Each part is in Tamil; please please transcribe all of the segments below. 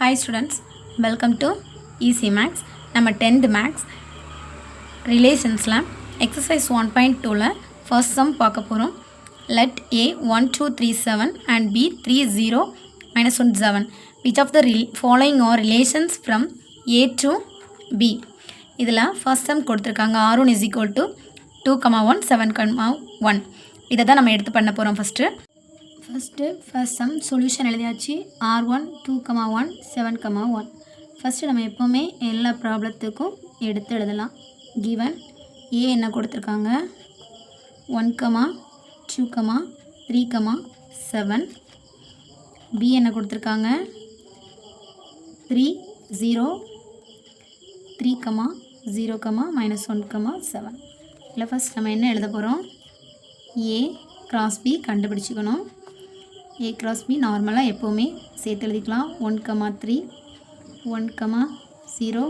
Hi students, welcome to Easy Maths. நம்ம 10th Maths Relationsல exercise 1.2ல first sum பார்க்க போகிறோம். Let A 1 2 3 7 and B 3 0 minus 1 7. Which of the following are relations from A to B? இதில் first sum கொடுத்துருக்காங்க R1 is equal to 2, 1, 7, 1. இதை தான் நம்ம எடுத்து பண்ண போகிறோம் ஃபஸ்ட்டு. ஃபர்ஸ்ட் சம் சொல்யூஷன் எழுதியாச்சு. R1 2, 1, 7, 1. ஃபஸ்ட்டு நம்ம எப்போவுமே எல்லா ப்ராப்ளத்துக்கும் எடுத்து எழுதலாம். கிவன் ஏ என்ன கொடுத்துருக்காங்க 1, 2, 3, 7. பி என்ன கொடுத்துருக்காங்க 3 0 3, 0, -1, 7. இல்லை ஃபஸ்ட் நம்ம என்ன எழுத போகிறோம், ஏ கிராஸ் பி கண்டுபிடிச்சிக்கணும். ஏ கிராஸ் பி நார்மலாக எப்போவுமே சேர்த்து எழுதிக்கலாம். 1, 3 1, 0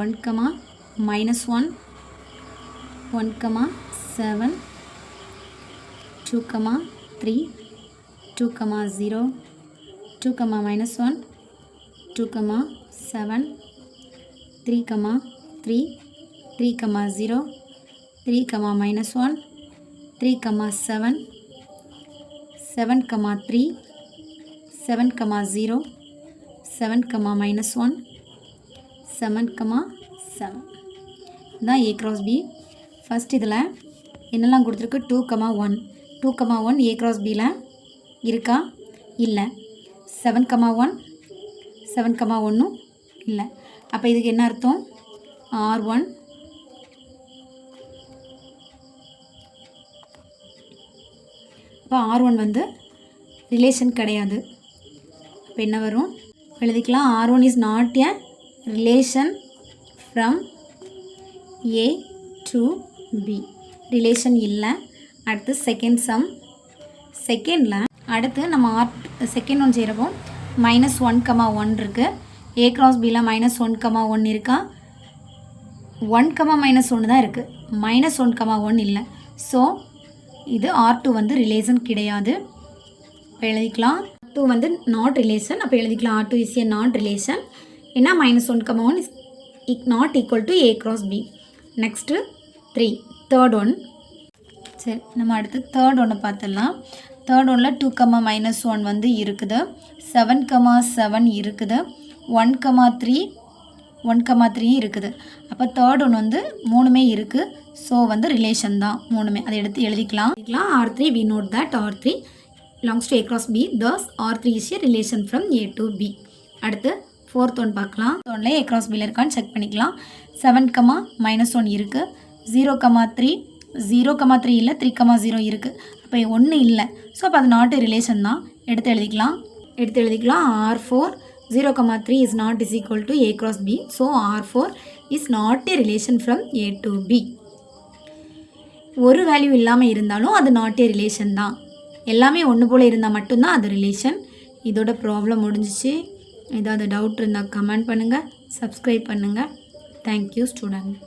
1, -1 1, 7 2, 3 2, 0 2, -1 2, 7 3, 3 3, 0 3, -1 3, 7 7, 3 7, 0 7, -1 7, 7. இதுதான் ஏ கிராஸ் பி. ஃபஸ்ட் இதில் என்னெல்லாம் கொடுத்துருக்கு 2, 1 2, 1 ஏ கிராஸ் பியில் இருக்கா? இல்லை. 7, 1 7, 1 இல்லை. அப்போ இதுக்கு என்ன அர்த்தம், R1 இப்போ R1 வந்து ரிலேஷன் கிடையாது. இப்போ என்ன வரும் எழுதிக்கலாம், R1 is not a relation from a to b. Relation இல்லை. அடுத்து செகண்ட் சம். செகண்டில் அடுத்து நம்ம செகண்ட் ஒன் செய்கிறப்போ -1, 1 இருக்குது. ஏ கிராஸ் பியில் -1, 1 இருக்கா? 1, -1 தான் இருக்குது. -1, 1 இல்லை. ஸோ இது R2 வந்து ரிலேஷன் கிடையாது. இப்போ எழுதிக்கலாம் R2 வந்து நாட் ரிலேஷன். அப்போ எழுதிக்கலாம் R2 is a not relation. ஏன்னா -1, 1 is not equal to a cross b. Next 3 third one. சரி, நம்ம அடுத்து தேர்ட் ஒன்னை பார்த்துடலாம். தேர்ட் ஒன்னில் 2, -1 வந்து இருக்குது. 7, 7 இருக்குது. 1, 3 இருக்குது. அப்போ தேர்ட் ஒன் வந்து மூணுமே இருக்குது. ஸோ வந்து ரிலேஷன் தான் மூணுமே. அதை எடுத்து எழுதிக்கலாம். R3 we note that R3 belongs to A cross B. Thus R3 is a relation from A to B. அடுத்து ஃபோர்த் ஒன் பார்க்கலாம். ஒன்றில் A cross Bயில் இருக்கான்னு செக் பண்ணிக்கலாம். 7, -1 இருக்குது. 0, 3 0, 3 இல்லை. 3, 0 இருக்குது. அப்போ 1 இல்லை. ஸோ அப்போ அது நாட் ரிலேஷன் தான். எடுத்து எழுதிக்கலாம். R4 0, 3 is not is equal to A cross B. So R4 is not a relation from A to B. ஒரு வேல்யூ இல்லாமல் இருந்தாலும் அது நாட் ஏ ரிலேஷன் தான். எல்லாமே ஒன்று போல் இருந்தால் மட்டும்தான் அது ரிலேஷன். இதோட ப்ராப்ளம் முடிஞ்சிச்சு. ஏதாவது டவுட் இருந்தால் கமெண்ட் பண்ணுங்கள், சப்ஸ்கிரைப் பண்ணுங்கள். Thank you student.